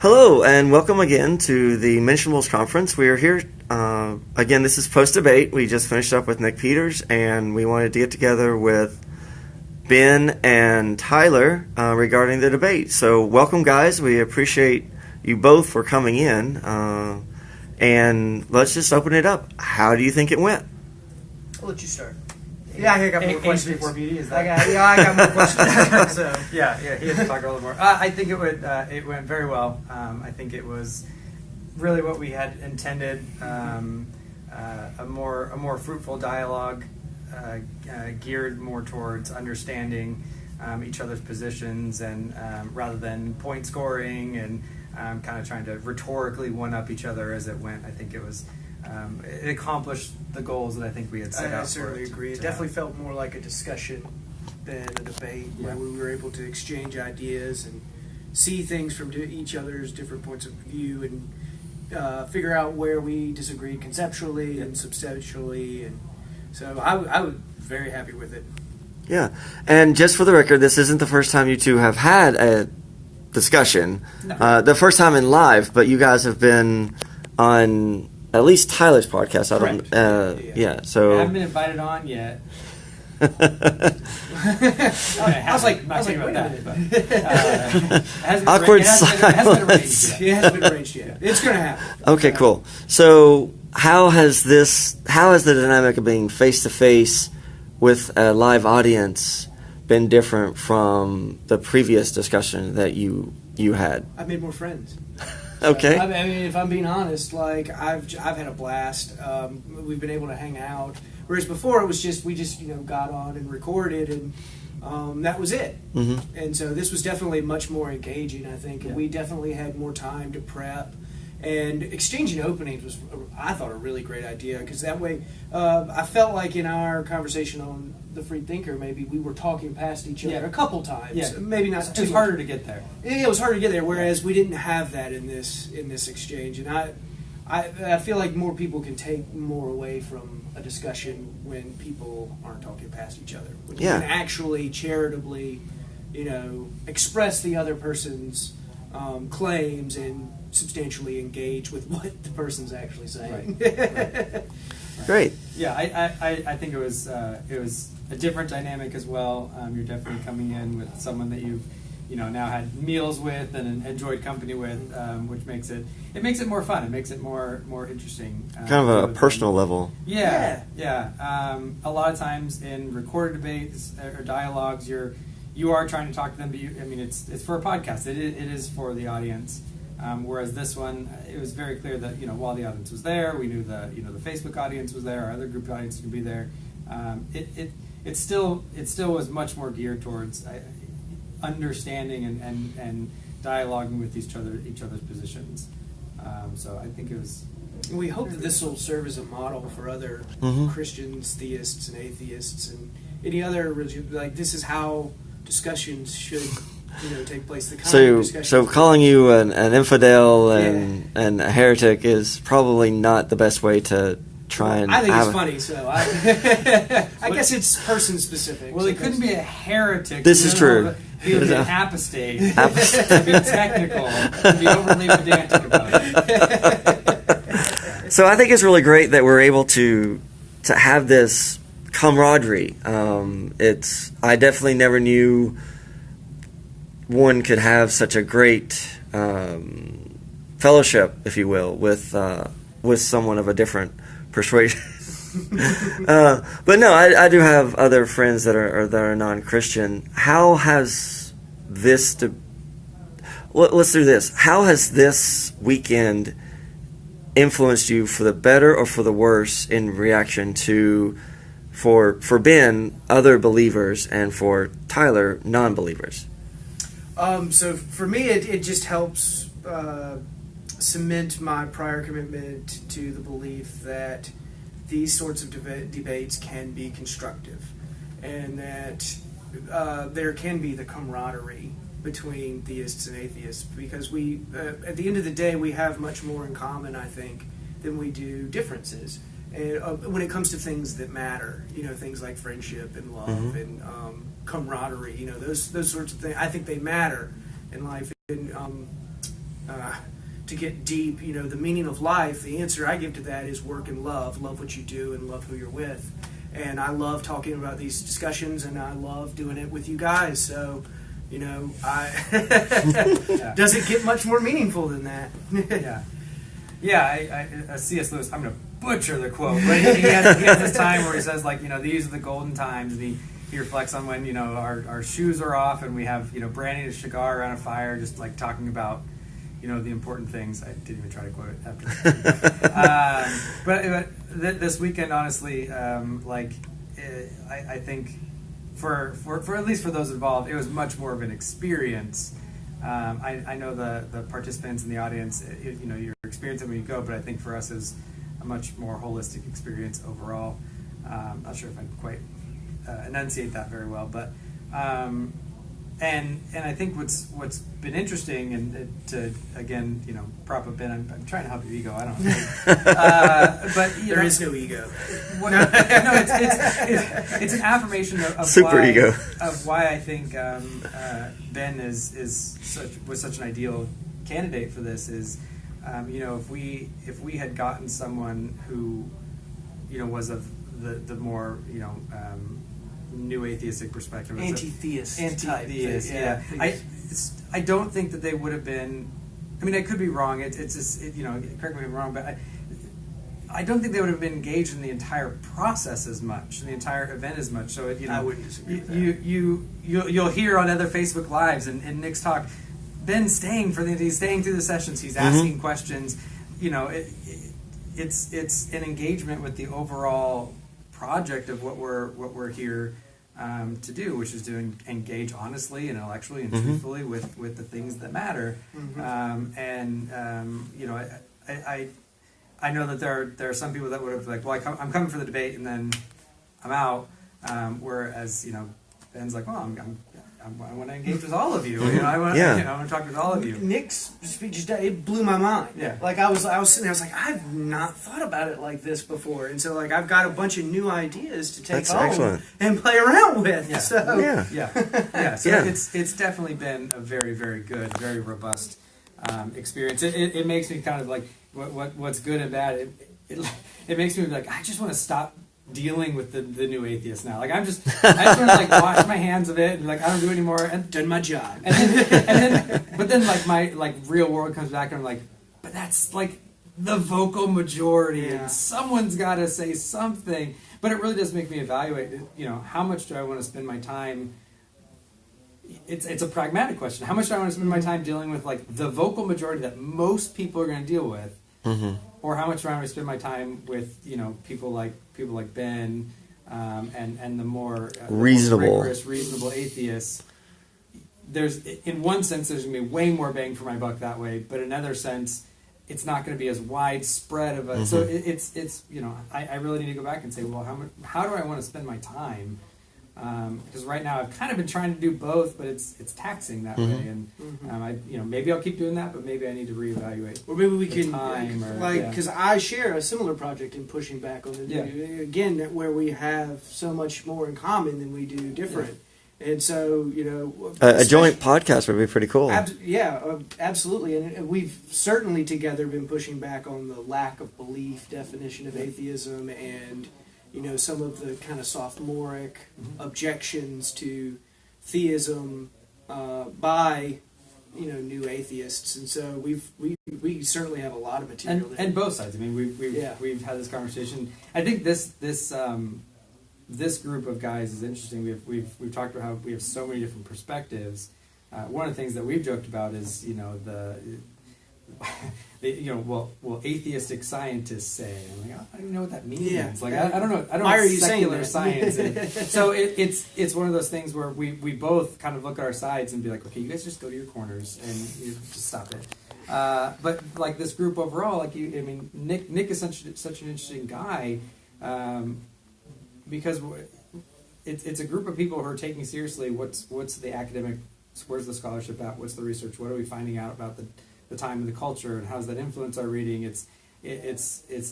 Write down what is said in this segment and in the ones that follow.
Hello, and welcome again to the Mentionables conference. We are here, again, this is post-debate. We just finished up with Nick Peters, and we wanted to get together with Ben and Tyler regarding the debate. So welcome, guys. We appreciate you both for coming in, and let's just open it up. How do you think it went? I'll let you start. Yeah, I got more questions. Before beauty, is that? I got more questions. So. Yeah, he has to talk a little more. I think it went very well. I think it was really what we had intended. A more fruitful dialogue, geared more towards understanding each other's positions, and rather than point scoring and kind of trying to rhetorically one up each other as it went. I think it was. It accomplished the goals that I think we had set out. I certainly agree. It definitely felt more like a discussion than a debate, where we were able to exchange ideas and see things from each other's different points of view, and figure out where we disagreed conceptually and substantially. And so I was very happy with it. Yeah, and just for the record, this isn't the first time you two have had a discussion. No. The first time in live, but you guys have been on at least Tyler's podcast. I don't. Yeah. So I haven't been invited on yet. I was like, wait a minute. Awkward silence. It hasn't been arranged yet. It's going to happen. Okay, cool. So how has the dynamic of being face to face with a live audience been different from the previous discussion that you had? I've made more friends. Okay. I mean, if I'm being honest, like I've had a blast. We've been able to hang out, whereas before it was just we got on and recorded, and that was it. Mm-hmm. And so this was definitely much more engaging, I think. And we definitely had more time to prep. And exchanging openings was, I thought, a really great idea, because that way I felt like in our conversation on the Free Thinker, maybe we were talking past each other a couple times. Yeah. Maybe not too much. Harder to get there. It was harder to get there, whereas we didn't have that in this exchange. And I feel like more people can take more away from a discussion when people aren't talking past each other. When you can actually charitably, express the other person's claims and substantially engage with what the person's actually saying. Right. Great. Yeah, I think it was a different dynamic as well. You're definitely coming in with someone that you've now had meals with and enjoyed company with, which makes it more fun. It makes it more interesting. Kind of a personal level. Yeah. A lot of times in recorded debates or dialogues, you are trying to talk to them, but it's for a podcast. It is for the audience. Whereas this one, it was very clear that while the audience was there, we knew the Facebook audience was there, our other group audience could be there. It still was much more geared towards understanding and dialoguing with each other's positions. So I think it was. We hope that this will serve as a model for other Christians, theists, and atheists, and any other religion. Like, this is how discussions should. Take place. So calling you an infidel and a heretic is probably not the best way to try and. I think it's funny, so I guess it's person specific. Well, it couldn't be a heretic. This is true. He would be an apostate. To be technical, to be overly pedantic about it. So I think it's really great that we're able to have this camaraderie. I definitely never knew one could have such a great fellowship, if you will, with someone of a different persuasion. But no, I do have other friends that are non-Christian. How has this? Let's do this. How has this weekend influenced you for the better or for the worse in reaction to, for Ben, other believers, and for Tyler, non-believers? So for me, it just helps cement my prior commitment to the belief that these sorts of debates can be constructive, and that there can be the camaraderie between theists and atheists, because we, at the end of the day, we have much more in common, I think, than we do differences. And when it comes to things that matter, things like friendship and love and camaraderie, those sorts of things, I think they matter in life. And to get deep, the meaning of life, the answer I give to that is work and love. Love what you do and love who you're with. And I love talking about these discussions, and I love doing it with you guys. So, does it get much more meaningful than that? Yeah. C.S. Lewis, I'm going to butcher the quote, but he has this time where he says, like, these are the golden times, and he reflects on when, our shoes are off and we have, branding a cigar around a fire, just like talking about, the important things. I didn't even try to quote it after. But this weekend, honestly, I think for at least for those involved, it was much more of an experience. I know the participants in the audience, you're experiencing when you go, but I think for us is a much more holistic experience overall. Not sure if I quite enunciate that very well, but and I think what's been interesting, and to again prop up Ben, I'm trying to help your ego. I don't know, but there is no ego. It's an affirmation of super why, ego of why I think Ben was such an ideal candidate for this. Is if we had gotten someone who was of the more new atheistic perspective, anti-theist, yeah. I don't think that they would have been. I mean, I could be wrong. It's just correct me if I'm wrong, but I don't think they would have been engaged in the entire process as much, in the entire event as much. So I wouldn't disagree with that. You'll hear on other Facebook lives and Nick's talk. Ben's he's staying through the sessions. He's asking questions. It's an engagement with the overall project of what we're here to do, which is to engage honestly and intellectually and truthfully with the things that matter. I know that there are some people that would have like, well, I'm coming for the debate and then I'm out. Whereas Ben's like, well, I want to engage with all of you. I want to talk with all of you. Nick's speech it blew my mind. Yeah. Like I was sitting there, I was like, I've not thought about it like this before, and so like I've got a bunch of new ideas to take home and play around with. Yeah. So So it's definitely been a very, very good, very robust experience. It makes me kind of like what's good and bad. It makes me like I just want to stop dealing with the new atheist now. Like I just want to like wash my hands of it and like I don't do it anymore and done my job. But then like my like real world comes back and I'm like, but that's like the vocal majority and someone's got to say something. But it really does make me evaluate, how much do I want to spend my time. It's a pragmatic question. How much do I want to spend my time dealing with like the vocal majority that most people are going to deal with, or how much do I want to spend my time with people like Ben and the more reasonable atheists? There's in one sense there's going to be way more bang for my buck that way, but in another sense it's not going to be as widespread of a. So it's I really need to go back and say, well, how do I want to spend my time? Because right now I've kind of been trying to do both, but it's taxing that way, and maybe I'll keep doing that, but maybe I need to reevaluate. Or maybe we can time, because I share a similar project in pushing back on the again where we have so much more in common than we do different, and so a joint podcast would be pretty cool. Absolutely, and we've certainly together been pushing back on the lack of belief definition of atheism and. Some of the kind of sophomoric objections to theism by, new atheists, and so we certainly have a lot of material. And both sides. I mean, we've had this conversation. I think this group of guys is interesting. We've talked about how we have so many different perspectives. One of the things that we've joked about is well, atheistic scientists say. I'm like, I don't even know what that means. Yeah. Like, I don't know. I don't Why know are you secular saying science. So it's one of those things where we both kind of look at our sides and be like, okay, you guys just go to your corners and just stop it. But like this group overall, like Nick is such an interesting guy because it's a group of people who are taking seriously what's the academic, where's the scholarship at, what's the research, what are we finding out about the time and the culture, and how does that influence our reading? It's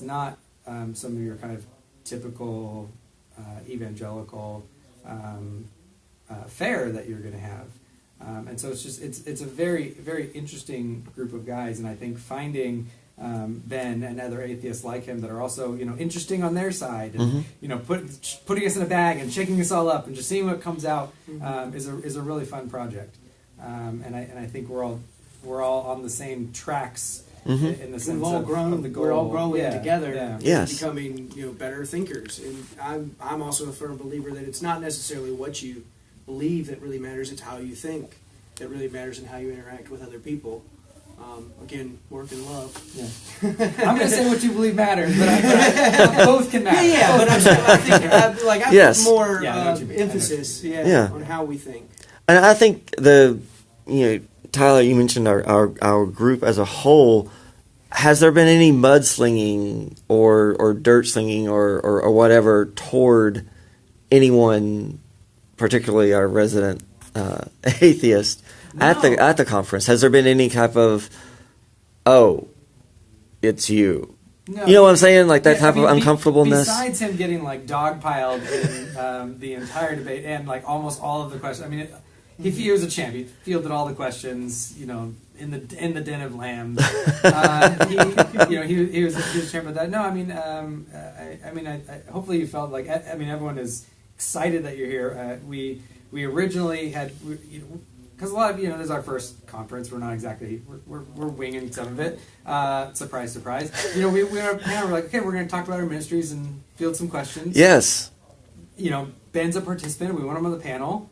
not some of your kind of typical evangelical fare that you're going to have. And so it's a very, very interesting group of guys, and I think finding Ben and other atheists like him that are also, interesting on their side, and putting us in a bag and shaking us all up and just seeing what comes out is a really fun project. And I think we're all on the same tracks in the sense we've all grown. of the goal. We're all growing together, Yes. becoming better thinkers. And I'm also a firm believer that it's not necessarily what you believe that really matters; it's how you think that really matters, and how you interact with other people. Again, work and love. Yeah. I'm going to say what you believe matters, but both can matter. Yeah, but I think I Yes. put more Yeah, emphasis on how we think. And I think Tyler, you mentioned our group as a whole. Has there been any mudslinging or dirt slinging or whatever toward anyone, particularly our resident atheist, at the conference? Has there been any type of, oh, it's you? No, You know what I'm saying? Like that type of uncomfortableness? Besides him getting dogpiled in the entire debate and almost all of the questions. I mean, he was a champ. He fielded all the questions, in the den of lambs. He was a champ of that. No, hopefully you felt like, everyone is excited that you're here. We originally had, because a lot of, this is our first conference. We're not exactly, we're winging some of it. Surprise, surprise. We're like, okay, we're going to talk about our ministries and field some questions. Yes. Ben's a participant. We want him on the panel.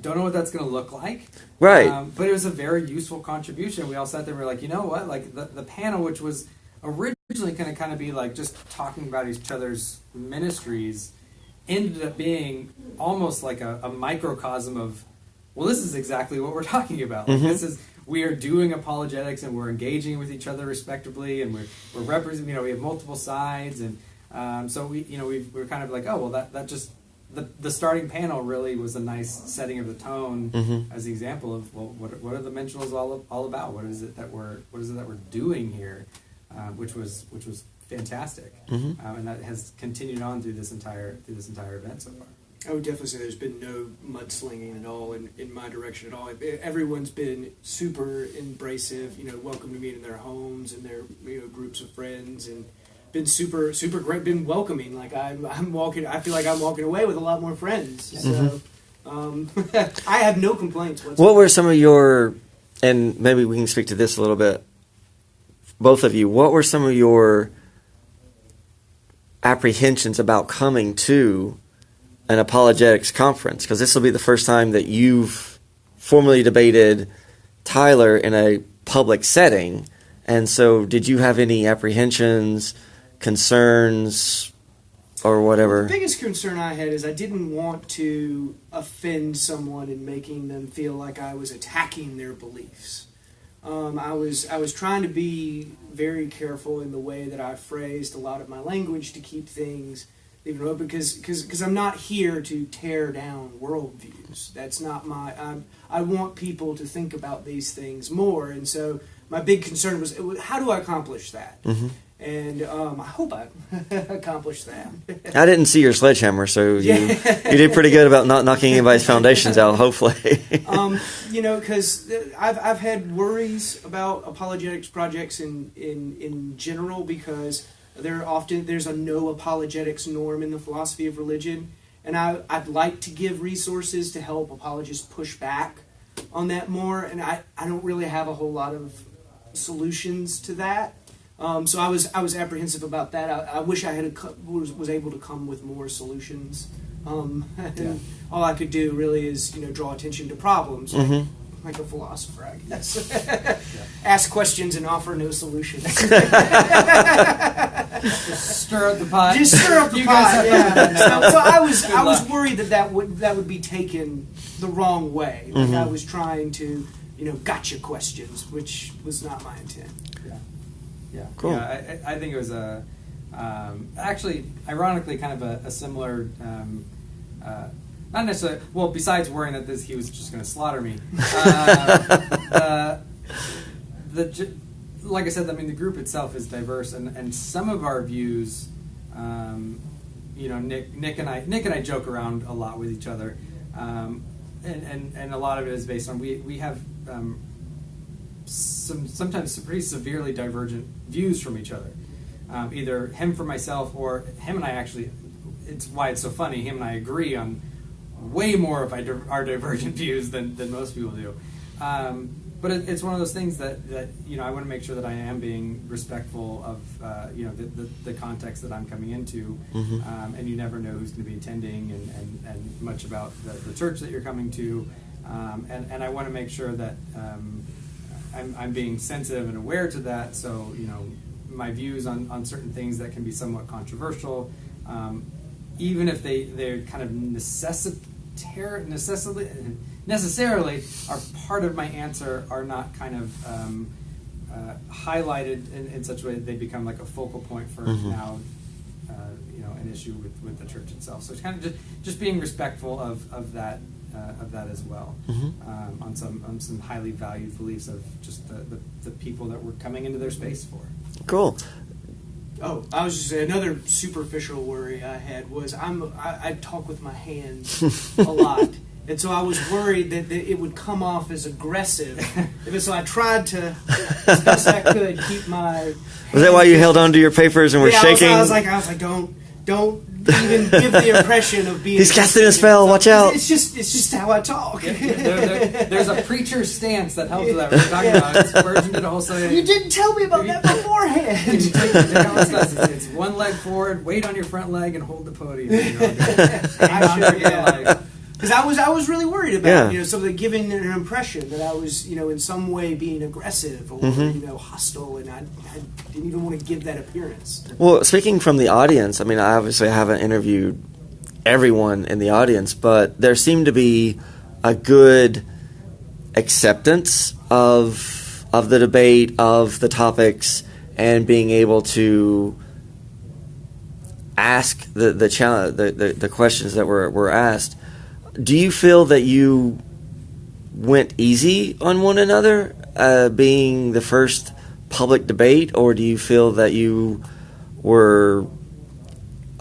Don't know what that's going to look like. Right. But it was a very useful contribution. We all sat there and we were like, you know what? The panel, which was originally going to kind of be just talking about each other's ministries, ended up being almost like a microcosm of, well, this is exactly what we're talking about. We are doing apologetics and we're engaging with each other respectively, and we're representing. We have multiple sides, and so we're kind of like, oh well, that just the starting panel really was a nice setting of the tone as the example of, well, what are the Mentionables all about? What is it that we're doing here, which was fantastic, and that has continued on through this entire event so far. I would definitely say there's been no mudslinging at all in my direction at all. Everyone's been super embracive, welcoming me in their homes and their groups of friends, and been super great, been welcoming. I'm walking, I feel like I'm walking away with a lot more friends. So I have no complaints whatsoever. What were some of your, and maybe we can speak to this a little bit, both of you, what were some of your apprehensions about coming to an apologetics conference? Because this will be the first time that you've formally debated Tyler in a public setting. And so did you have any apprehensions, concerns, or whatever? The biggest concern I had is I didn't want to offend someone in making them feel like I was attacking their beliefs. I was trying to be very careful in the way that I phrased a lot of my language to keep things even open, because I'm not here to tear down worldviews. That's not I want people to think about these things more, and so my big concern was how do I accomplish that? And I hope I accomplished that. I didn't see your sledgehammer, so you did pretty good about not knocking anybody's foundations out, hopefully. Because I've had worries about apologetics projects in general, because there's a no apologetics norm in the philosophy of religion, and I'd like to give resources to help apologists push back on that more, and I don't really have a whole lot of solutions to that. So I was apprehensive about that. I wish I was able to come with more solutions. And all I could do really is draw attention to problems, like a philosopher, I guess. Ask questions and offer no solutions. Just stir up the pot. Just stir up the pot. Yeah. So I was worried that would be taken the wrong way. Like I was trying to gotcha questions, which was not my intent. Yeah, cool. Yeah, I think it was actually, ironically, kind of a similar, not necessarily. Well, besides worrying that he was just going to slaughter me. Like I said, the group itself is diverse, and some of our views, Nick and I joke around a lot with each other. and a lot of it is based on we have sometimes some pretty severely divergent views from each other. Either him for myself or him and I actually. It's why it's so funny. Him and I agree on way more of our divergent views than most people do. But it's one of those things that I want to make sure that I am being respectful of the context that I'm coming into, and you never know who's going to be attending and much about the church that you're coming to, and I want to make sure that I'm being sensitive and aware to that. So my views on certain things that can be somewhat controversial, even if they're kind of necessarily are part of my answer, are not kind of highlighted in such a way that they become like a focal point for now an issue with the church itself. So it's kind of just being respectful of that as well, on some highly valued beliefs of just the people that we're coming into their space for. Cool. Oh, I was just saying, another superficial worry I had was I talk with my hands a lot, and so I was worried that it would come off as aggressive. So I tried to, as best I could, keep my. Was that why you held on to your papers and were shaking? I was like, don't even give the impression of being. He's casting a spell. Watch out! It's just how I talk. There's a preacher's stance that helps with that. We're talking about Spurgeon did a whole study. You didn't tell me about that beforehand. It's one leg forward, weight on your front leg, and hold the podium. Because I was really worried about something giving an impression that I was in some way being aggressive or hostile, and I didn't even want to give that appearance. Well, speaking from the audience, I mean, I obviously haven't interviewed everyone in the audience, but there seemed to be a good acceptance of the debate, of the topics, and being able to ask the challenge, the questions that were asked. Do you feel that you went easy on one another, being the first public debate, or do you feel that you were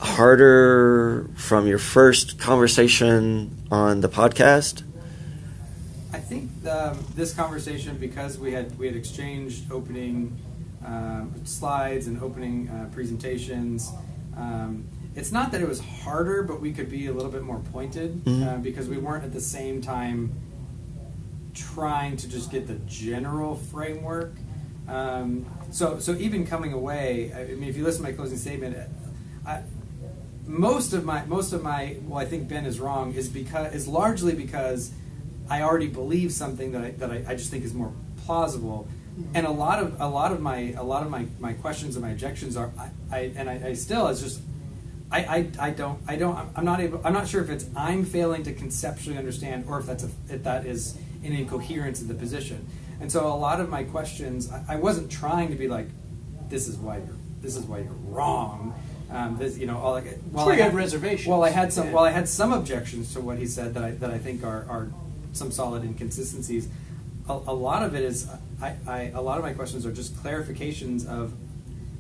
harder from your first conversation on the podcast? I think this conversation, because we had exchanged opening slides and opening presentations. It's not that it was harder, but we could be a little bit more pointed because we weren't at the same time trying to just get the general framework. So even coming away, I mean, if you listen to my closing statement, most of my well, I think Ben is wrong, is largely because I already believe something that I just think is more plausible. And a lot of my questions and my objections are I'm not sure if it's I'm failing to conceptually understand, or if that is an incoherence in the position. And so a lot of my questions, I wasn't trying to be like, this is why you're wrong. While I had reservations. Well, I had some objections to what he said that I think are some solid inconsistencies. A lot of it is a lot of my questions are just clarifications of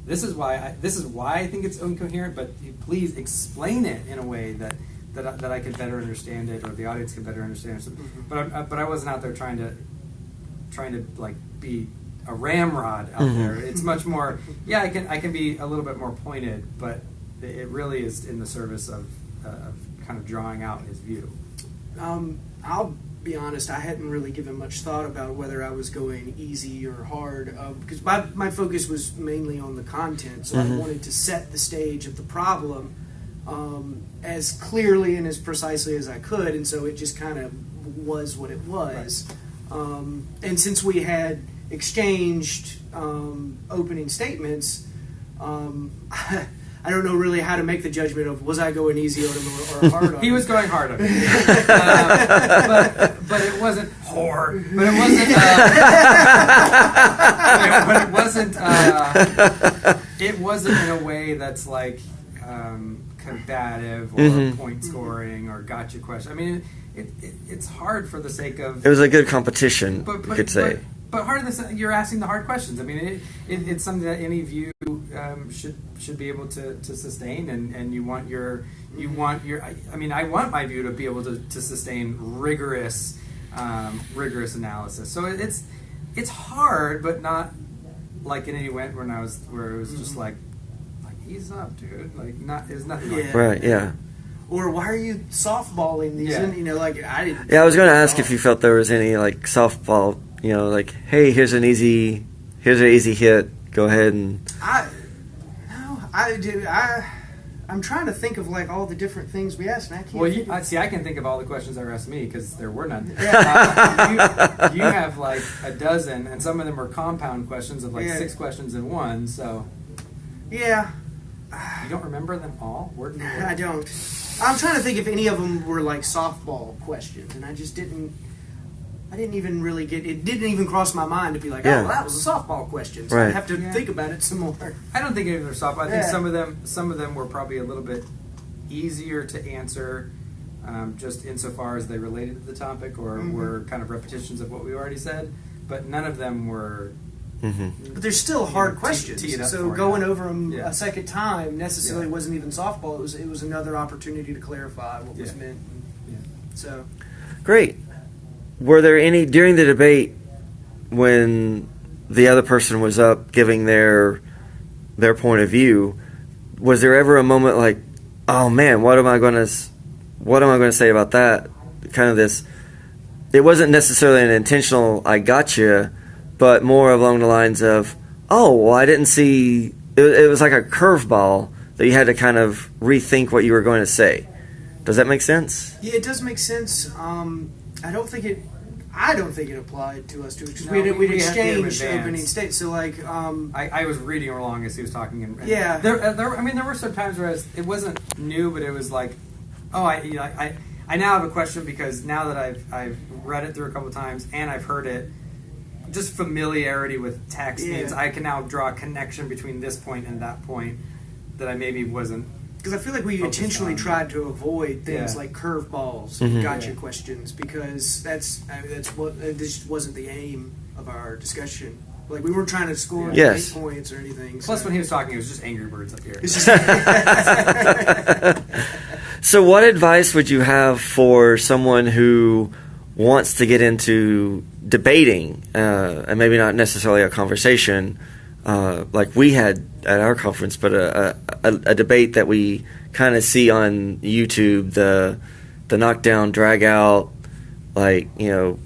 this is why I think it's incoherent, but please explain it in a way that I could better understand it, or the audience can better understand it. But I wasn't out there trying to like be a ramrod out there. It's much more. Yeah, I can be a little bit more pointed, but it really is in the service of kind of drawing out his view. I'll be honest, I hadn't really given much thought about whether I was going easy or hard, because my focus was mainly on the content, so I wanted to set the stage of the problem as clearly and as precisely as I could, and so it just kind of was what it was. Right. And since we had exchanged opening statements, I don't know really how to make the judgment of was I going easy on him or hard on him. He was going hard on me. But it wasn't hard. But it wasn't. It wasn't in a way that's like combative or point scoring or gotcha question. I mean, it's hard for the sake of. It was a good competition, you could say. But hard in the sense, you're asking the hard questions. I mean, it's something that any view you should be able to sustain, and you want your I mean, I want my view to be able to sustain rigorous analysis. So it's hard, but not like in any way where it was just like ease up, dude. Like it's nothing like that. Right, yeah. Or why are you softballing these? Yeah. And, you know, like I didn't. Yeah, I was going to ask if you felt there was any like softball, you know, like, hey, here's an easy hit. Go ahead and. I'm trying to think of like all the different things we asked, and I can't. Well, I can think of all the questions that were asked me because there were none. You have like a dozen, and some of them are compound questions of like 6 questions in one. So. Yeah. You don't remember them all, word for word? I don't. I'm trying to think if any of them were like softball questions, and I just didn't. I didn't even really get. It didn't even cross my mind to be like, oh, well, that was a softball question. So I have to think about it some more. I don't think any of them are softball. I think some of them were probably a little bit easier to answer, just insofar as they related to the topic or were kind of repetitions of what we already said. But none of them were. But they're still hard questions. So going over them Yeah. a second time necessarily wasn't even softball. It was another opportunity to clarify what was meant. So Great. Were there any during the debate when the other person was up giving their point of view? Was there ever a moment like, oh man, what am I going to say about that? Kind of this. It wasn't necessarily an intentional "I gotcha," but more along the lines of, oh, well, I didn't see. It was like a curveball that you had to kind of rethink what you were going to say. Does that make sense? Yeah, it does make sense. I don't think it applied to us too, because we'd exchanged opening statements. So like, I was reading along as he was talking, and yeah. There were some times where it wasn't new, but it was like, oh, I now have a question because now that I've read it through a couple of times and I've heard it, just familiarity with text means I can now draw a connection between this point and that point that I maybe wasn't. Because I feel like we intentionally tried to avoid things like curveballs, gotcha questions, because this wasn't the aim of our discussion. Like we weren't trying to score 8 points or anything. Plus, when he was talking, it was just Angry Birds up here. So, what advice would you have for someone who wants to get into debating, and maybe not necessarily a conversation? Like we had at our conference, but a debate that we kind of see on YouTube, the knockdown, drag out, like, you know,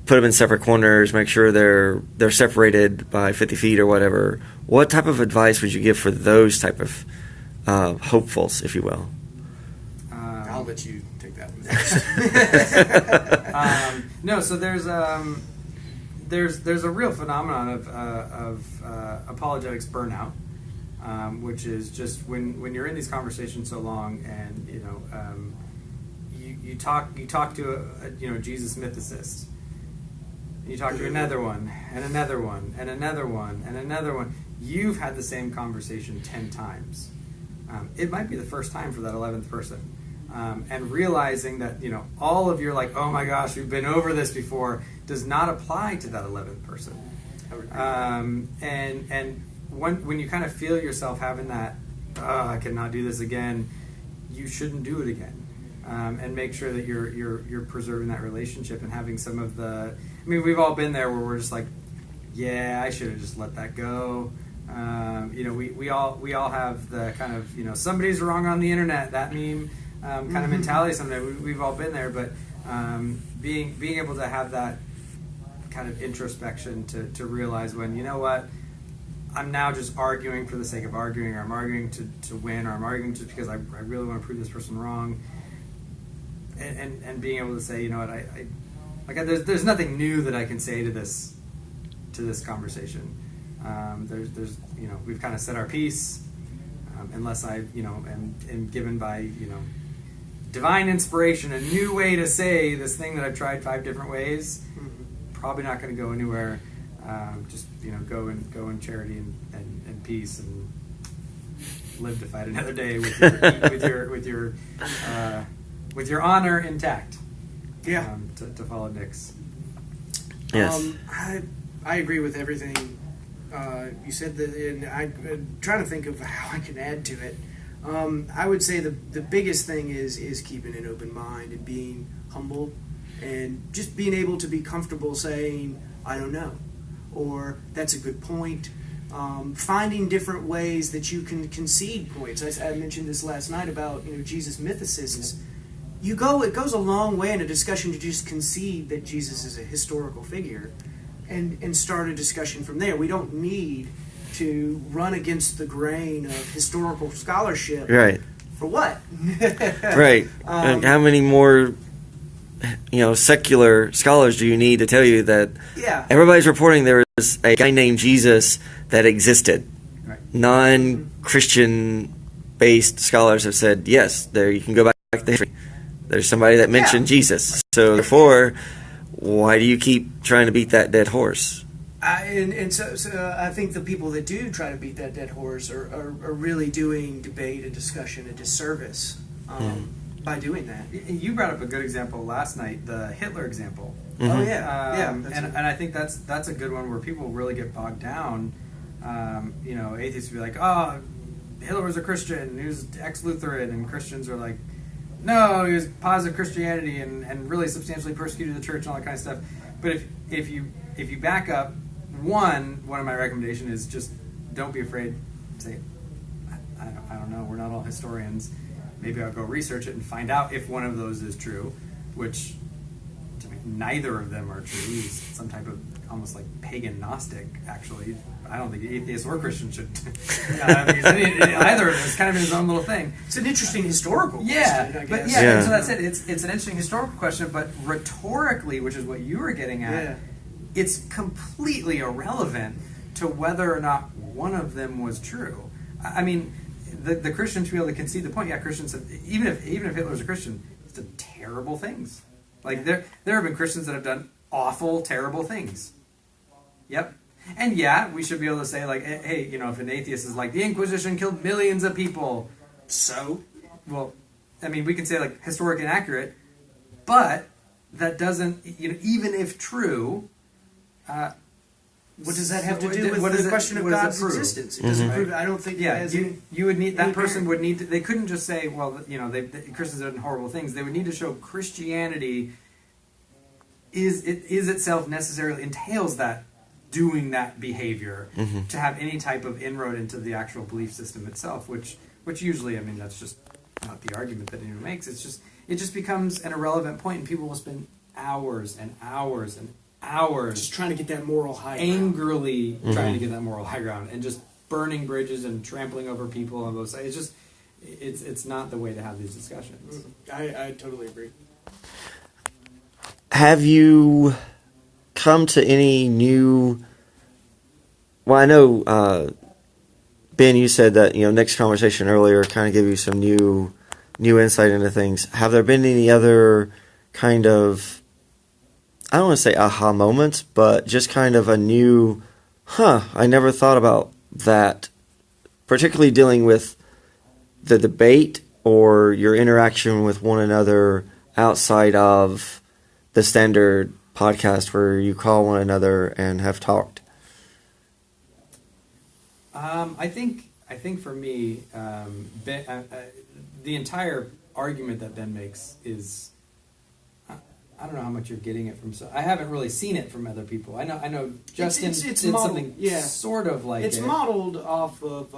put them in separate corners, make sure they're separated by 50 feet or whatever. What type of advice would you give for those type of hopefuls, if you will? I'll let you take that one next. No, so there's a real phenomenon of apologetics burnout, which is just when you're in these conversations so long, and you know you talk to a Jesus mythicist, and you talk to another one and another one and another one and another one. You've had the same conversation 10 times. It might be the first time for that 11th person. And realizing that, you know, all of your like, oh my gosh, we've been over this before, does not apply to that 11th person. And when you kind of feel yourself having that, I cannot do this again, you shouldn't do it again. And make sure that you're preserving that relationship and having some of the. I mean, we've all been there where we're just like, yeah, I should have just let that go. You know, we all have the kind of, you know, somebody's wrong on the internet, that meme. Kind of mentality someday. We've all been there, but being able to have that kind of introspection to realize when, you know what, I'm now just arguing for the sake of arguing, or I'm arguing to win, or I'm arguing just because I really want to prove this person wrong, and being able to say, you know what, there's nothing new that I can say to this conversation. There's you know, we've kind of said our piece, unless I, you know, am given by, you know, divine inspiration a new way to say this thing that I've tried 5 different ways. Probably not going to go anywhere. Just, you know, go in charity and peace, and live to fight another day with your honor intact. Yeah. To follow Nick's. Yes. I agree with everything You said that, and I'm trying to think of how I can add to it. I would say the biggest thing is keeping an open mind and being humble, and just being able to be comfortable saying, I don't know, or that's a good point. Finding different ways that you can concede points. I mentioned this last night about Jesus mythicists. It goes a long way in a discussion to just concede that Jesus is a historical figure, and start a discussion from there. We don't need to run against the grain of historical scholarship. Right. For what? Right. And how many more, secular scholars do you need to tell you that everybody's reporting there is a guy named Jesus that existed? Right. Non-Christian based scholars have said, yes, there you can go back to history. There's somebody that mentioned Jesus. So therefore, why do you keep trying to beat that dead horse? So I think the people that do try to beat that dead horse are really doing debate and discussion a disservice by doing that. You brought up a good example last night, the Hitler example. Mm-hmm. Oh yeah, and I think that's a good one where people really get bogged down. Atheists will be like, oh, Hitler was a Christian, he was ex-Lutheran, and Christians are like, no, he was positive Christianity and really substantially persecuted the church and all that kind of stuff. But if you back up, one of my recommendations is just don't be afraid to say, I don't know, we're not all historians. Maybe I'll go research it and find out if one of those is true, which to me, neither of them are true. He's some type of almost like pagan Gnostic, actually. I don't think atheists or Christians should either of them. It's kind of in his own little thing. It's an interesting historical question, I guess. But and so that's it. It's an interesting historical question, but rhetorically, which is what you were getting at, it's completely irrelevant to whether or not one of them was true. I mean, the Christians should be able to concede the point. Yeah, Christians have, even if Hitler was a Christian, he's done terrible things. Like there have been Christians that have done awful, terrible things. Yep. And we should be able to say, like, hey, if an atheist is like, the Inquisition killed millions of people, so, well, I mean, we can say, like, historic and accurate, but that doesn't, even if true, what does that have to do with the question of God's existence? It doesn't prove it. I don't think. You would need that person would need to. They couldn't just say, well, Christians have done horrible things. They would need to show Christianity is itself necessarily entails that doing that behavior to have any type of inroad into the actual belief system itself, which usually, I mean, that's just not the argument that anyone makes. It just becomes an irrelevant point, and people will spend hours and hours and hours just trying to get that moral high ground. Angrily trying to get that moral high ground, and just burning bridges and trampling over people on both sides. It's just it's not the way to have these discussions. I totally agree. Have you come to any new... Well, I know, Ben, you said that, next conversation earlier kind of gave you some new insight into things. Have there been any other kind of, I don't want to say aha moments, but just kind of a new, I never thought about that, particularly dealing with the debate or your interaction with one another outside of the standard podcast where you call one another and have talked? I think for me, Ben, the entire argument that Ben makes is, I don't know how much you're getting it from. So I haven't really seen it from other people. I know Justin it's did modeled, something sort of like it's modeled off of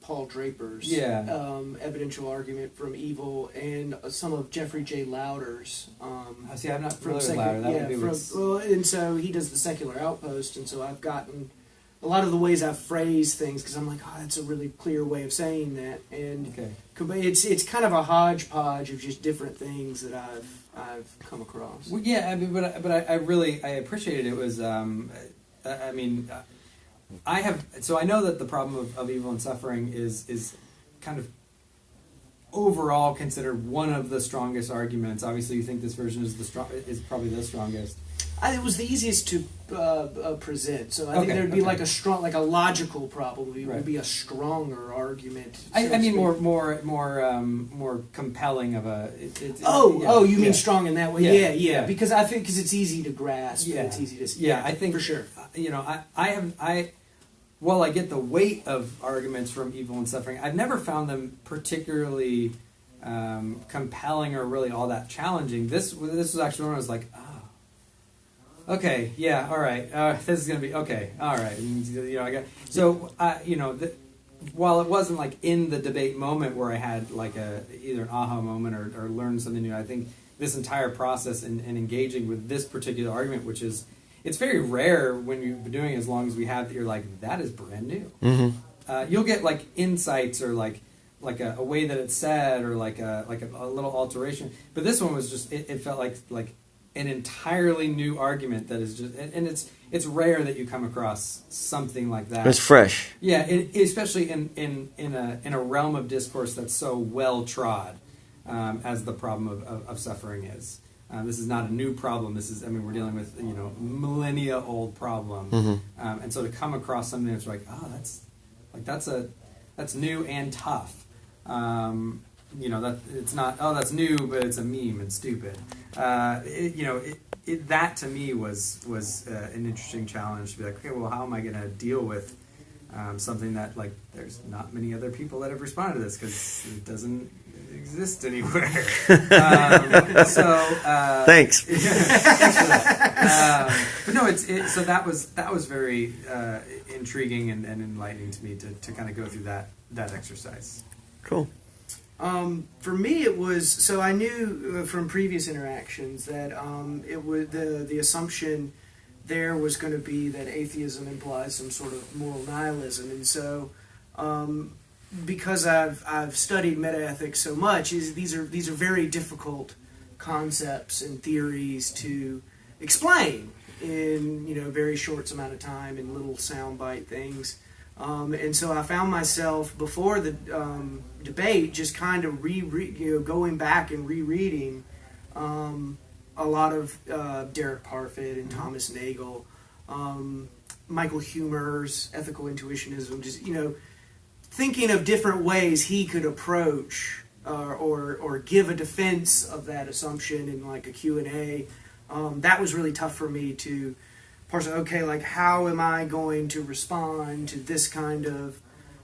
Paul Draper's evidential argument from evil and some of Jeffrey J. Lauder's. See, I'm not familiar with Lauder. That would be and so he does the Secular Outpost, and so I've gotten a lot of the ways I phrase things because I'm like, that's a really clear way of saying that, and it's kind of a hodgepodge of just different things that I've come across. Well, yeah, I mean, but I really appreciated it. It was I mean, I have, so I know that the problem of evil and suffering is kind of overall considered one of the strongest arguments. Obviously, you think this version is probably the strongest. It was the easiest to present, so I think there'd be like a logical probably would be a stronger argument. I mean more compelling of a. You mean strong in that way? Yeah. Because I think it's easy to grasp. And it's easy to. I think for sure. while I get the weight of arguments from evil and suffering, I've never found them particularly compelling or really all that challenging. This was actually when I was like, oh, okay, yeah, all right, this is gonna be okay, all right. And, I got so while it wasn't like in the debate moment where I had like either an aha moment or learned something new, I think this entire process and engaging with this particular argument, which is, it's very rare when you've been doing it as long as we have, that you're like, that is brand new. Mm-hmm. You'll get like insights or like a way that it's said or like a little alteration, but this one was just it felt like an entirely new argument that is just, and it's rare that you come across something like that. It's fresh. Yeah, especially in a realm of discourse that's so well trod as the problem of suffering is. This is not a new problem. This is, we're dealing with millennia old problem, Mm-hmm. and so to come across something that's like, oh, that's new and tough. That it's not, oh, that's new, but it's a meme and stupid. That to me was an interesting challenge to be like, okay, well, how am I going to deal with something that like there's not many other people that have responded to this because it doesn't exist anywhere. Thanks. Thanks for that. But no, so that was very intriguing and enlightening to me to kind of go through that exercise. Cool. For me, it was, so I knew from previous interactions that it was the assumption there was going to be that atheism implies some sort of moral nihilism, and so because I've studied metaethics so much, these are very difficult concepts and theories to explain in very short amount of time in little soundbite things. And so I found myself before the debate just kind of going back and rereading a lot of Derek Parfit and Thomas Nagel, Michael Huemer's ethical intuitionism, just thinking of different ways he could approach or give a defense of that assumption in like a Q&A. That was really tough for me to parse. Okay, like how am I going to respond to this kind of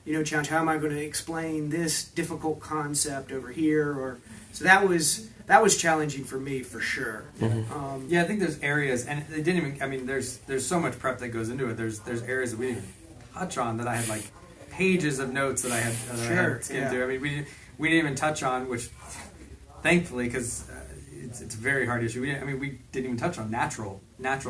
challenge? How am I going to explain this difficult concept over here? So that was challenging for me for sure. Mm-hmm. I think there's areas, and they didn't even. There's so much prep that goes into it. There's areas that we didn't even touch on that I had like pages of notes that I had skimmed through. We didn't even touch on, which thankfully, because it's a very hard issue. We didn't even touch on natural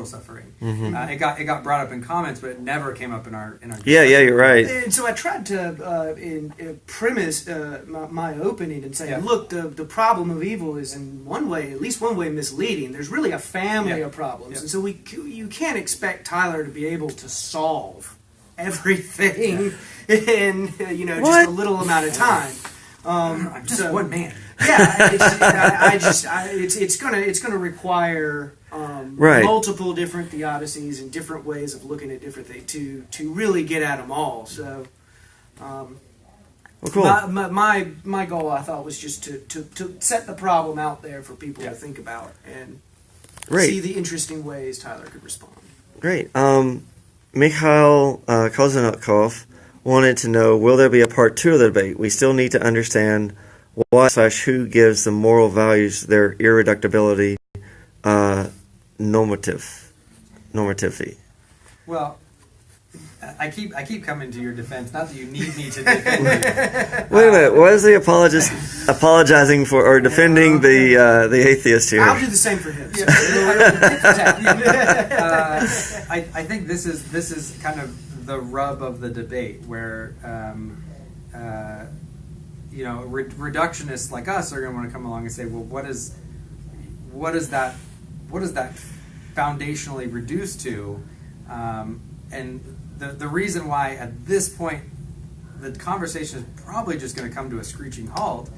suffering. Mm-hmm. It got brought up in comments, but it never came up in our. Yeah, you're right. And so I tried to premise my opening and say, look, the problem of evil is in at least one way, misleading. There's really a family of problems, and so you can't expect Tyler to be able to solve everything in just a little amount of time. I'm just one man. Yeah, it's gonna require multiple different theodicies and different ways of looking at different things to really get at them all. So, cool. My goal, I thought, was just to set the problem out there for people to think about and see the interesting ways Tyler could respond. Great. Mikhail Kozennikov wanted to know, will there be a part 2 of the debate? We still need to understand what/who gives the moral values their irreducibility, normativity. Well, I keep coming to your defense. Not that you need me to defend you. Wait a minute. What is the apologist apologizing for or defending the atheist here? I'll do the same for him. I think this is kind of the rub of the debate, where reductionists like us are going to want to come along and say, well, what is that foundationally reduced to? And the reason why at this point the conversation is probably just going to come to a screeching halt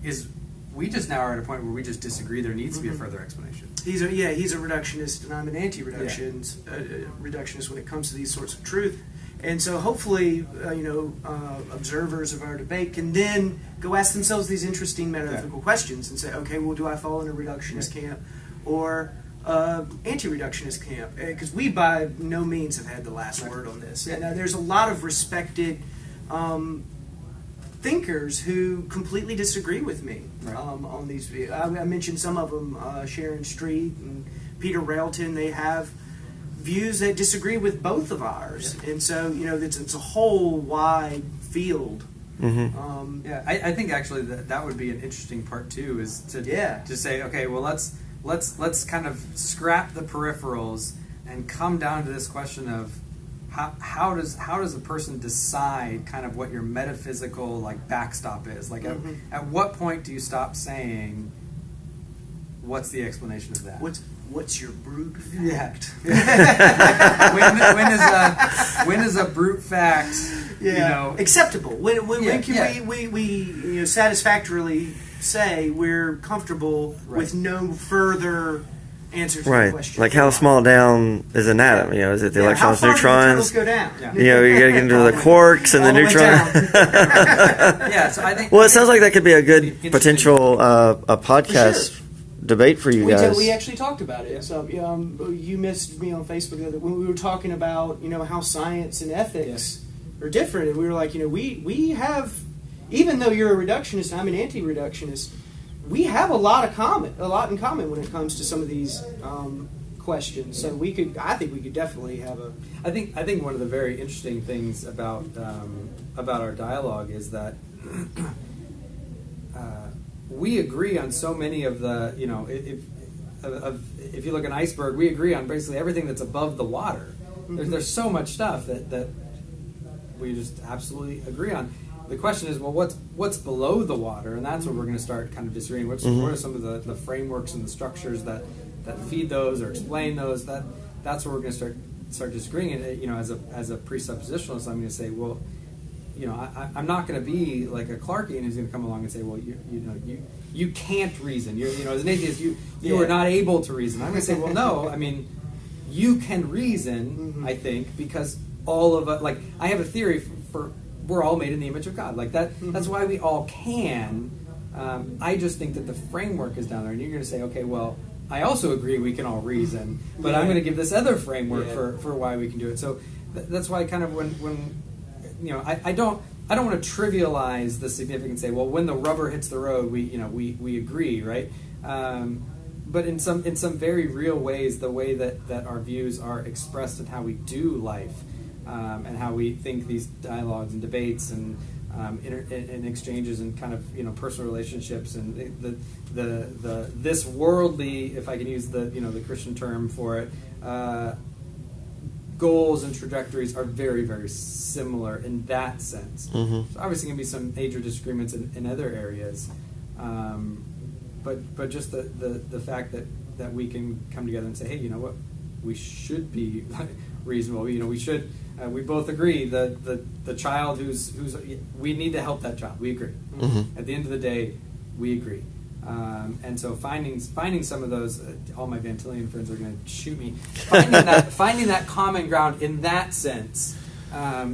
is we just now are at a point where we just disagree. There needs to be a further explanation. He's a reductionist, and I'm an anti-reductionist reductionist when it comes to these sorts of truth. And so hopefully, observers of our debate can then go ask themselves these interesting metaphysical questions and say, okay, well, do I fall in a reductionist camp? Or anti-reductionist camp, because we by no means have had the last word on this. And there's a lot of respected thinkers who completely disagree with me on these. I mentioned some of them, Sharon Street and Peter Railton. They have views that disagree with both of ours, and so it's a whole wide field. Mm-hmm. I think actually that would be an interesting part too, is to say, okay, well let's kind of scrap the peripherals and come down to this question of how does a person decide kind of what your metaphysical like backstop is? Like at what point do you stop saying what's the explanation of that? What's your brute fact? When is a brute fact acceptable? When can we satisfactorily say we're comfortable with no further answers to the question? Like how small down is an atom? Is it the electrons, how far neutrons? Do the go down? You got to get into the quarks and the neutrons. So I think. Well, it sounds like that could be a good potential a podcast debate for you guys. We actually talked about it. So you missed me on Facebook the other when we were talking about how science and ethics are different, and we were like, we have, even though you're a reductionist, I'm an anti-reductionist, we have a lot in common when it comes to some of these questions. So I think we could definitely have a. I think one of the very interesting things about our dialogue is that. We agree on so many of the, if you look at an iceberg, we agree on basically everything that's above the water. Mm-hmm. There's so much stuff that we just absolutely agree on. The question is, well, what's below the water, and that's what we're going to start kind of disagreeing. What are some of the frameworks and the structures that feed those or explain those? That's where we're going to start disagreeing. And as a presuppositionalist, I'm going to say, well. I'm not going to be like a Clarkian who's going to come along and say, well, you can't reason. As an atheist, you are not able to reason. I'm going to say, well, no. I mean, you can reason. I think because all of us, like, I have a theory for we're all made in the image of God. Like that. That's why we all can. I just think that the framework is down there, and you're going to say, okay, well, I also agree we can all reason, but I'm going to give this other framework for why we can do it. So that's why kind of when I don't want to trivialize the significance. Say, well, when the rubber hits the road, we agree, right? But in some very real ways, the way that our views are expressed in how we do life, and how we think these dialogues and debates and exchanges and kind of personal relationships and the this worldly, if I can use the Christian term for it. Goals and trajectories are very, very similar in that sense. So obviously going to be some major disagreements in other areas, but just the fact that we can come together and say, hey, you know what, we should be reasonable. We should. We both agree that the child who's we need to help that child. We agree. At the end of the day, we agree. And so finding some of those, all my Van Tillian friends are going to shoot me. Finding that common ground in that sense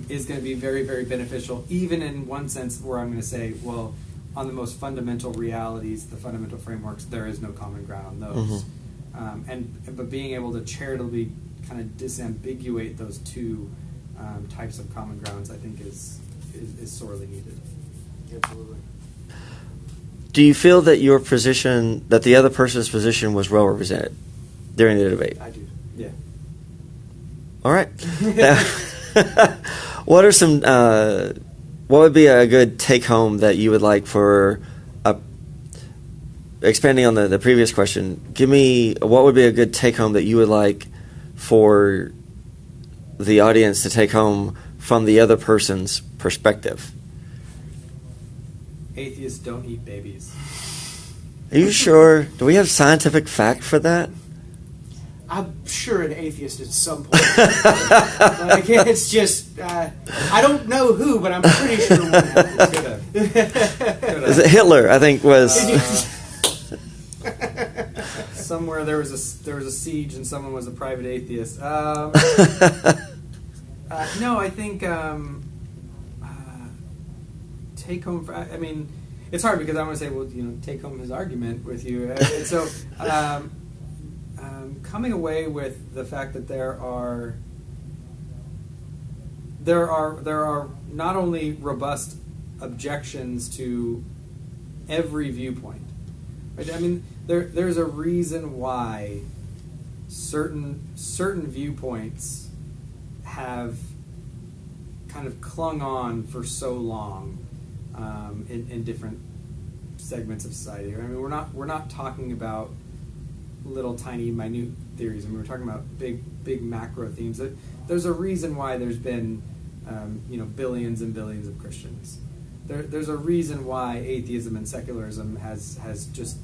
is going to be very, very beneficial. Even in one sense, where I'm going to say, well, on the most fundamental realities, the fundamental frameworks, there is no common ground on those. But being able to charitably kind of disambiguate those two types of common grounds, I think is sorely needed. Absolutely. Do you feel that your position, that the other person's position was well represented during the debate? I do. Yeah. All right. What are some? What would be a good take home that you would like for? Expanding on the previous question, give me what would be a good take home that you would like for the audience to take home from the other person's perspective. Atheists don't eat babies. Are you sure? Do we have scientific fact for that? I'm sure an atheist at some point. Like, it's just, I don't know who, but I'm pretty sure one happened. Is it Hitler? I think was. Somewhere there was a siege and someone was a private atheist. No, I think take home. I mean, it's hard because I want to say, well, take home his argument with you. And so, coming away with the fact that there are not only robust objections to every viewpoint. Right? I mean, there's a reason why certain viewpoints have kind of clung on for so long in different segments of society. I mean, we're not talking about little tiny minute theories. I mean, we're talking about big macro themes. There's a reason why there's been billions and billions of Christians. There's a reason why atheism and secularism has just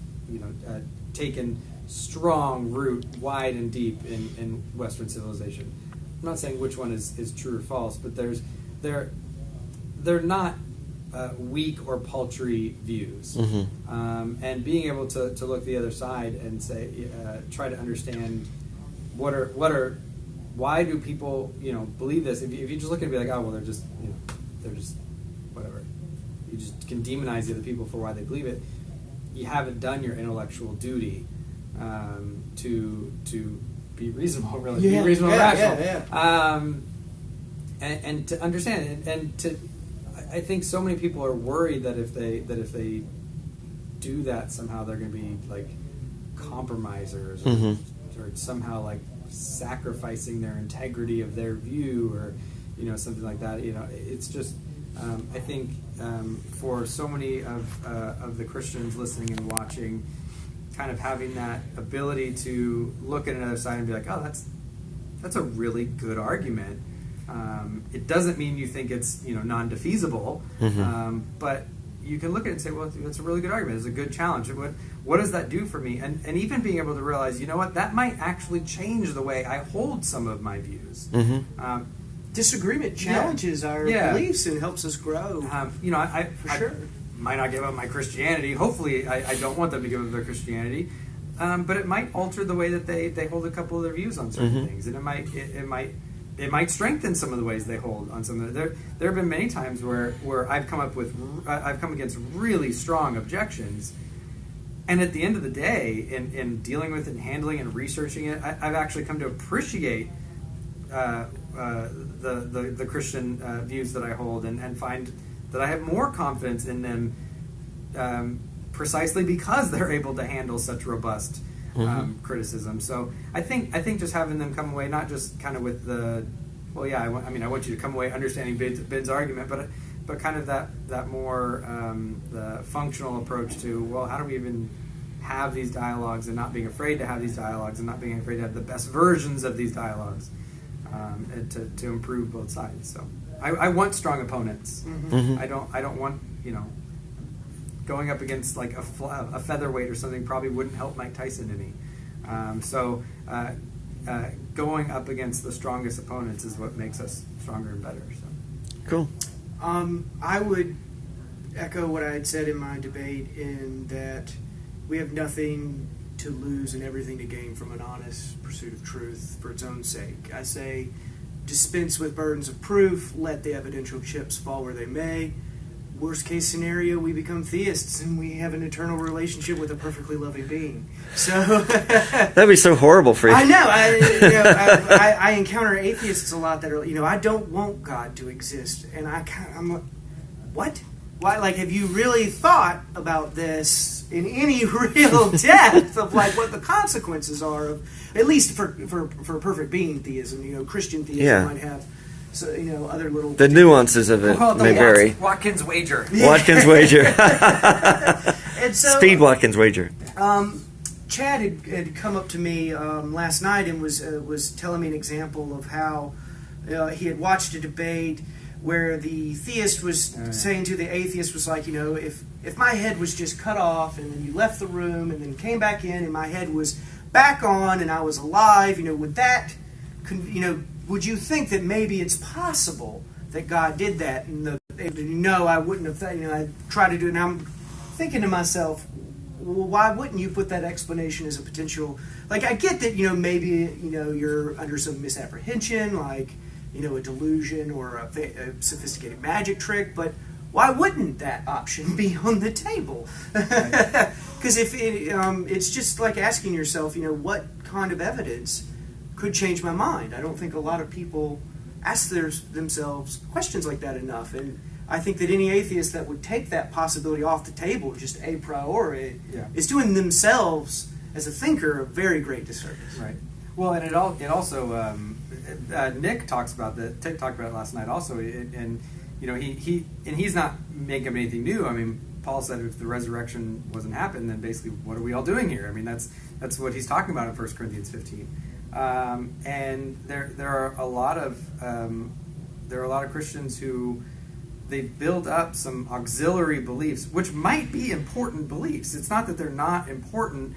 taken strong root wide and deep in Western civilization. I'm not saying which one is true or false, but they're not weak or paltry views. Mm-hmm. And being able to look the other side and say, try to understand why do people believe this? If you just look and be like, oh well, they're just whatever. You just can demonize the other people for why they believe it. You haven't done your intellectual duty to be reasonable, really, be reasonable and rational, and to understand it, and to. I think so many people are worried that if they do that, somehow they're going to be like compromisers, or somehow like sacrificing their integrity of their view, or something like that. It's just I think for so many of the Christians listening and watching, kind of having that ability to look at another side and be like, oh, that's a really good argument. It doesn't mean you think it's non-defeasible, but you can look at it and say, well, it's a really good argument. It's a good challenge. What does that do for me? And even being able to realize, that might actually change the way I hold some of my views. Disagreement challenges our beliefs and helps us grow. I might not give up my Christianity. Hopefully, I don't want them to give up their Christianity. But it might alter the way that they hold a couple of their views on certain things, and it might strengthen some of the ways they hold on some of the. There have been many times where I've come against really strong objections, and at the end of the day, in dealing with it and handling and researching it, I've actually come to appreciate the Christian views that I hold, and find that I have more confidence in them precisely because they're able to handle such robust criticism. So I think just having them come away, not just kind of with the, I want you to come away understanding Ben's argument, but kind of that more the functional approach to, well, how do we even have these dialogues, and not being afraid to have these dialogues, and not being afraid to have the best versions of these dialogues, and to improve both sides. So I want strong opponents. I don't want going up against like a featherweight or something probably wouldn't help Mike Tyson any. So going up against the strongest opponents is what makes us stronger and better. So. Cool. I would echo what I had said in my debate, in that we have nothing to lose and everything to gain from an honest pursuit of truth for its own sake. I say dispense with burdens of proof, let the evidential chips fall where they may. Worst case scenario, we become theists and we have an eternal relationship with a perfectly loving being. So that'd be so horrible for you. I know. I encounter atheists a lot that are, I don't want God to exist, and I'm like, what? Why? Like, have you really thought about this in any real depth of like what the consequences are of, at least for perfect being theism? Christian theism might have. So, other little... The nuances of it may vary. Watkins wager. Watkins wager. And so, Speed Watkins wager. Chad had come up to me last night and was telling me an example of how he had watched a debate where the theist was saying to the atheist, was like, if my head was just cut off and then you left the room and then came back in and my head was back on and I was alive, would that... would you think that maybe it's possible that God did that? And I wouldn't have thought, I try to do it. And I'm thinking to myself, well, why wouldn't you put that explanation as a potential? Like, I get that, maybe, you're under some misapprehension, like, a delusion or a sophisticated magic trick, but why wouldn't that option be on the table? Because if it's just like asking yourself, what kind of evidence could change my mind? I don't think a lot of people ask themselves questions like that enough. And I think that any atheist that would take that possibility off the table just a priori is doing themselves as a thinker a very great disservice. Right. Well, and it also Nick talks about that. Tick talked about it last night also, and he's not making up anything new. I mean, Paul said if the resurrection wasn't happened, then basically what are we all doing here? I mean, that's what he's talking about in 1 Corinthians 15. And there are a lot of Christians who they build up some auxiliary beliefs, which might be important beliefs. It's not that they're not important.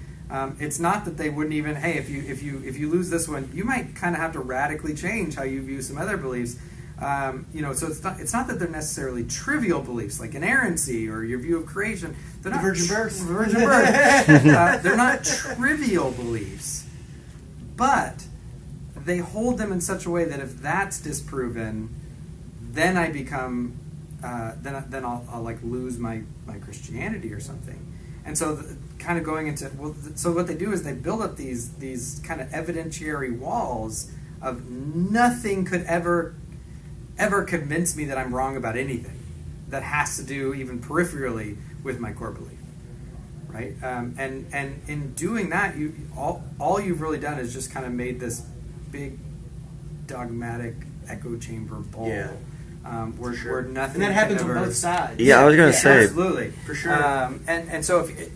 It's not that they wouldn't even. Hey, if you lose this one, you might kind of have to radically change how you view some other beliefs. So it's not that they're necessarily trivial beliefs like inerrancy or your view of creation. They're not virgin birth. They're not trivial beliefs, but they hold them in such a way that if that's disproven, then I become then I'll like lose my Christianity or something. And so kind of going into so what they do is they build up these kind of evidentiary walls of nothing could ever convince me that I'm wrong about anything that has to do even peripherally with my core belief, right? And in doing that, all you've really done is just kind of made this big dogmatic echo chamber bowl, where nothing. And that happens on both sides. Yeah, I was going to say absolutely for sure. And so if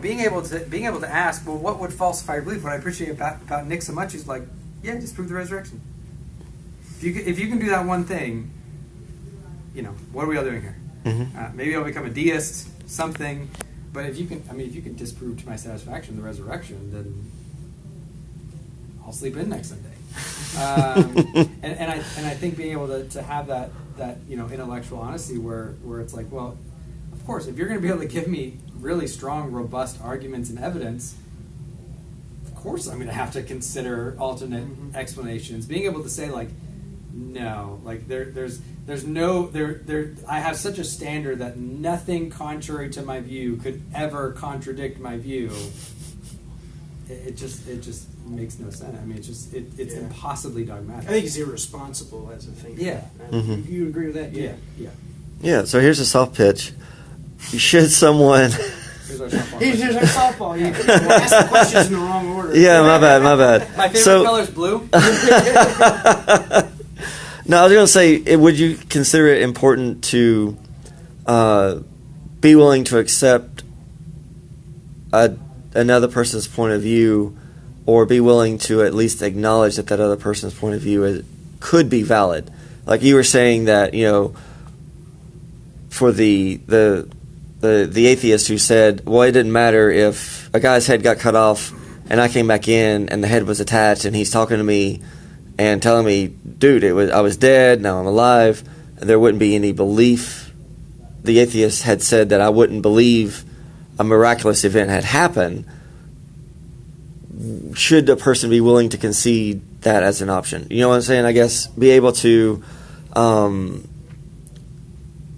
being able to ask, well, what would falsify your belief? What I appreciate about Nick so much is like, just prove the resurrection. If you can do that one thing, what are we all doing here? Mm-hmm. Maybe I'll become a deist, something. But if you can disprove to my satisfaction the resurrection, then I'll sleep in next Sunday. And I think being able to have that intellectual honesty where it's like, well, of course, if you're going to be able to give me really strong, robust arguments and evidence, of course I'm going to have to consider alternate explanations. Being able to say like, no, like there's no I have such a standard that nothing contrary to my view could ever contradict my view. It just makes no sense. I mean, it's impossibly dogmatic. I think it's irresponsible as a thinker. Yeah. Mm-hmm. You agree with that? Yeah. Yeah. So here's a soft pitch. Should someone? Here's our softball. Here's our softball. You ask the questions in the wrong order. Yeah, my bad. My favorite color is blue. No, I was going to say, would you consider it important to be willing to accept another person's point of view, or be willing to at least acknowledge that other person's point of view could be valid? Like you were saying that, for the atheist who said, well, it didn't matter if a guy's head got cut off and I came back in and the head was attached and he's talking to me and telling me, dude, I was dead, now I'm alive, there wouldn't be any belief. The atheist had said that I wouldn't believe a miraculous event had happened. Should a person be willing to concede that as an option? You know what I'm saying? I guess be able to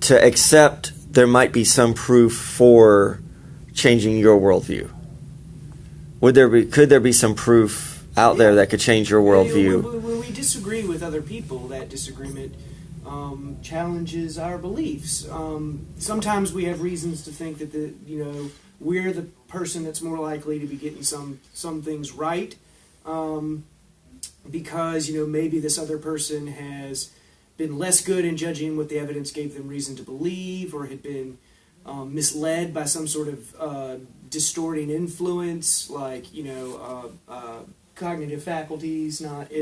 accept there might be some proof for changing your worldview. Could there be some proof out there that could change your worldview? When we disagree with other people, that disagreement challenges our beliefs. Sometimes we have reasons to think that we're the person that's more likely to be getting some things right, because maybe this other person has been less good in judging what the evidence gave them reason to believe, or had been misled by some sort of distorting influence, like cognitive faculties not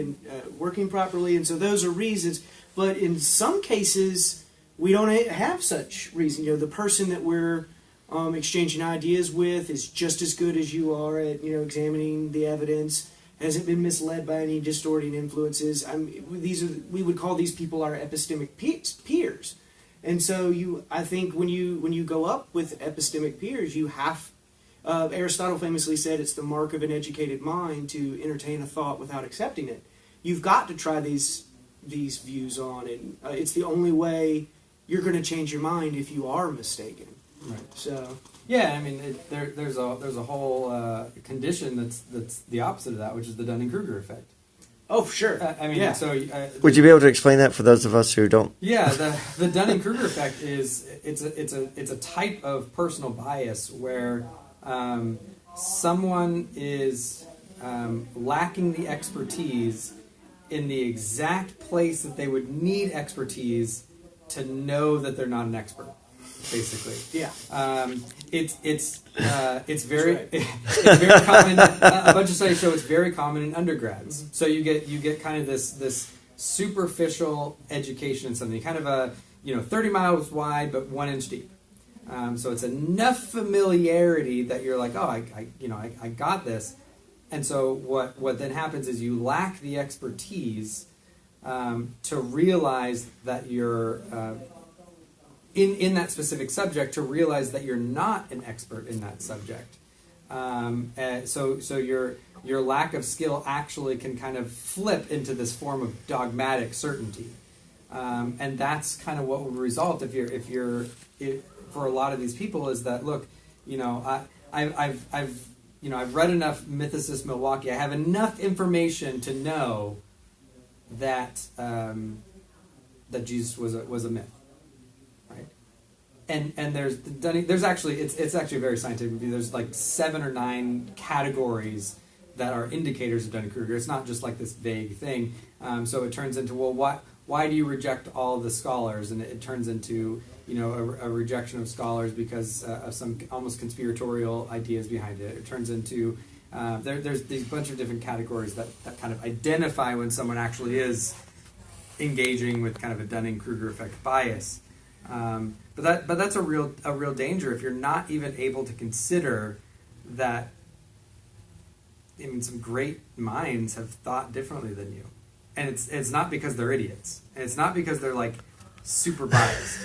working properly, and so those are reasons. But in some cases, we don't have such reason. The person that we're exchanging ideas with is just as good as you are at examining the evidence. Hasn't been misled by any distorting influences. We would call these people our epistemic peers. And so I think when you go up with epistemic peers, you have. Aristotle famously said it's the mark of an educated mind to entertain a thought without accepting it. You've got to try these views on, and it's the only way you're going to change your mind if you are mistaken. Right. So yeah, I mean, there's a whole condition that's the opposite of that, which is the Dunning-Kruger effect. oh, for sure. I mean, yeah. so Would you be able to explain that for those of us who don't? yeah, the Dunning-Kruger effect is it's a type of personal bias where someone is lacking the expertise in the exact place that they would need expertise to know that they're not an expert. Basically, Yeah. It's very Right. it's very common. A bunch of studies show it's very common in undergrads. So you get kind of this superficial education in something, kind of a 30 miles wide but 1 inch deep. So it's enough familiarity that you're like, oh, I got this. And so what then happens is you lack the expertise to realize that you're in that specific subject, to realize that you're not an expert in that subject. So your lack of skill actually can kind of flip into this form of dogmatic certainty, and that's kind of what would result if for a lot of these people is that, look, I've read enough Mythicist Milwaukee. I have enough information to know that that Jesus was a myth, right? And there's actually it's actually a very scientific view. There's like 7 or 9 categories that are indicators of Dunning-Kruger. It's not just like this vague thing. So it turns into, well, why do you reject all of the scholars? And it turns into a rejection of scholars because of some almost conspiratorial ideas behind it. It turns into there's these bunch of different categories that kind of identify when someone actually is engaging with kind of a Dunning-Kruger effect bias. But that's a real danger if you're not even able to consider that. I mean, some great minds have thought differently than you, and it's not because they're idiots, and it's not because they're like super biased.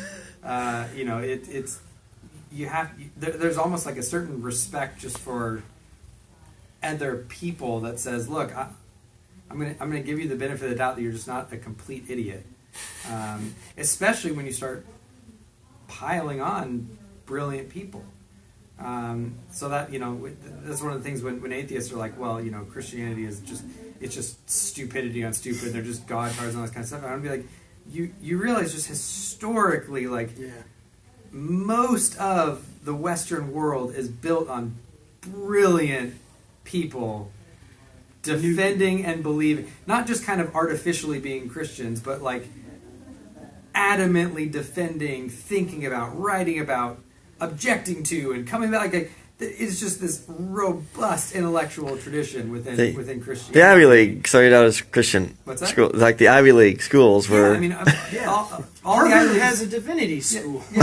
There's almost like a certain respect just for other people that says, look, I'm gonna give you the benefit of the doubt that you're just not a complete idiot, especially when you start piling on brilliant people. So that that's one of the things when atheists are like, well, Christianity is just stupidity on stupid. They're just God cards and all this kind of stuff. I'm gonna be like, you realize just historically, like, most of the Western world is built on brilliant people defending and believing, not just kind of artificially being Christians, but like adamantly defending, thinking about, writing about, objecting to, and coming back. Like, it's just this robust intellectual tradition within Christianity. The Ivy League started out as Christian. What's that? School, like the Ivy League schools were. Yeah, I mean, all the Ivy Harvard Leagues has a divinity school. Yeah.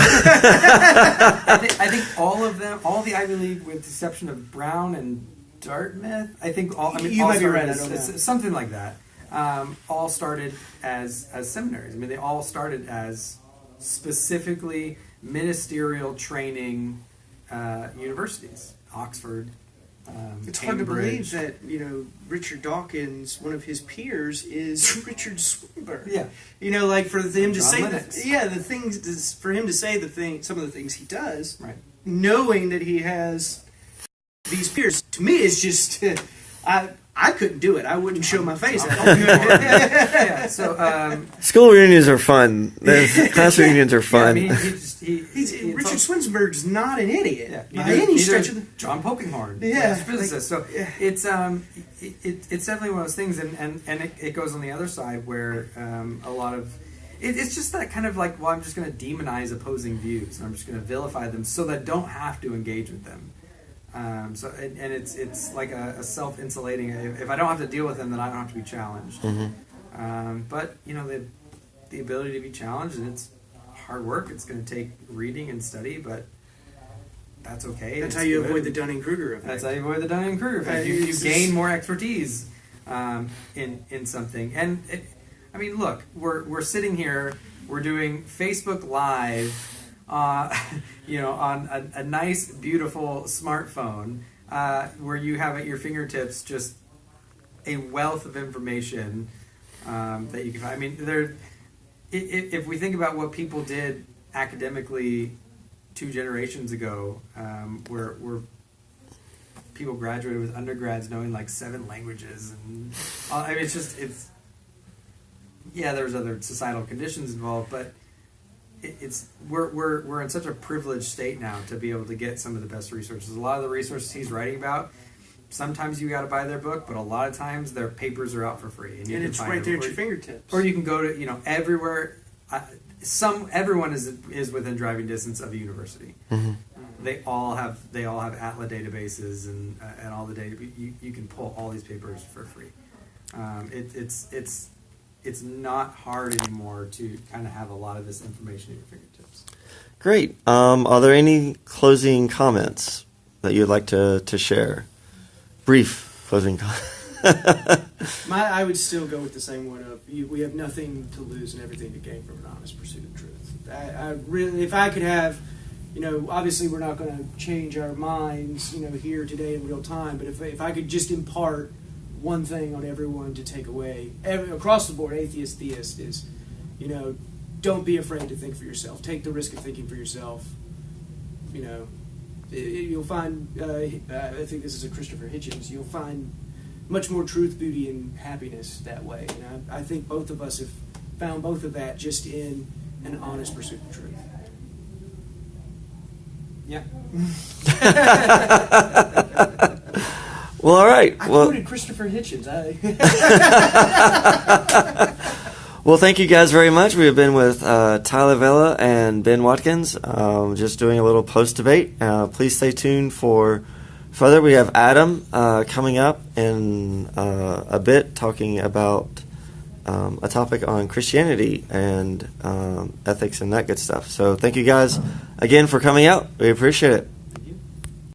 I think all of them, all the Ivy League, with the exception of Brown and Dartmouth, I think all. I mean, You all might be started right, I don't know. something like that. All started as seminaries. I mean, they all started as specifically ministerial training universities. Oxford. It's Cambridge. hard to believe that Richard Dawkins, one of his peers, is Richard Swinburne. Yeah, like for him to John say Lennox. the things, for him to say some of the things he does, right. knowing that he has these peers, to me is just I couldn't do it. I wouldn't show my face. Yeah. So School reunions are fun. The class reunions are fun. Yeah, I mean, Richard Swinburne's not an idiot Yeah, by any stretch of the. John Polkinghorne, Yeah, physicist. So it's definitely one of those things, and it goes on the other side where a lot of it's just that kind of like, well, I'm just going to demonize opposing views, and I'm just going to vilify them so that I don't have to engage with them. It's like a self-insulating. If I don't have to deal with them, then I don't have to be challenged. Mm-hmm. But the ability to be challenged, and it's hard work. It's going to take reading and study, but that's okay. That's how you avoid the Dunning-Kruger effect. That's how you avoid the Dunning-Kruger effect. You gain more expertise in something. And I mean, look, we're sitting here. We're doing Facebook Live. On a nice, beautiful smartphone, where you have at your fingertips just a wealth of information that you can find. I mean, if we think about what people did academically 2 generations ago, where people graduated with undergrads knowing like 7 languages, and I mean, there's other societal conditions involved, but we're in such a privileged state now to be able to get some of the best resources. A lot of the resources he's writing about, sometimes you got to buy their book, but a lot of times their papers are out for free, and it's right there at your fingertips. Or you can go to everywhere. Everyone is within driving distance of a university. Mm-hmm. They all have ATLA databases and all the data. You can pull all these papers for free. It's not hard anymore to kind of have a lot of this information at your fingertips. Great. Are there any closing comments that you'd like to share? Brief closing comments. I would still go with the same one of we have nothing to lose and everything to gain from an honest pursuit of truth. I really, if I could have, obviously we're not going to change our minds, here today in real time, but if I could just impart one thing on everyone to take away, across the board, atheist, theist, is, don't be afraid to think for yourself. Take the risk of thinking for yourself. You'll find, I think this is a Christopher Hitchens, you'll find much more truth, beauty, and happiness that way. And I think both of us have found both of that just in an honest pursuit of truth. Yeah. Well, all right. I quoted Christopher Hitchens. Well, thank you guys very much. We have been with Tyler Vela and Ben Watkins, just doing a little post-debate. Please stay tuned for further. We have Adam coming up in a bit, talking about a topic on Christianity and ethics and that good stuff. So thank you guys again for coming out. We appreciate it.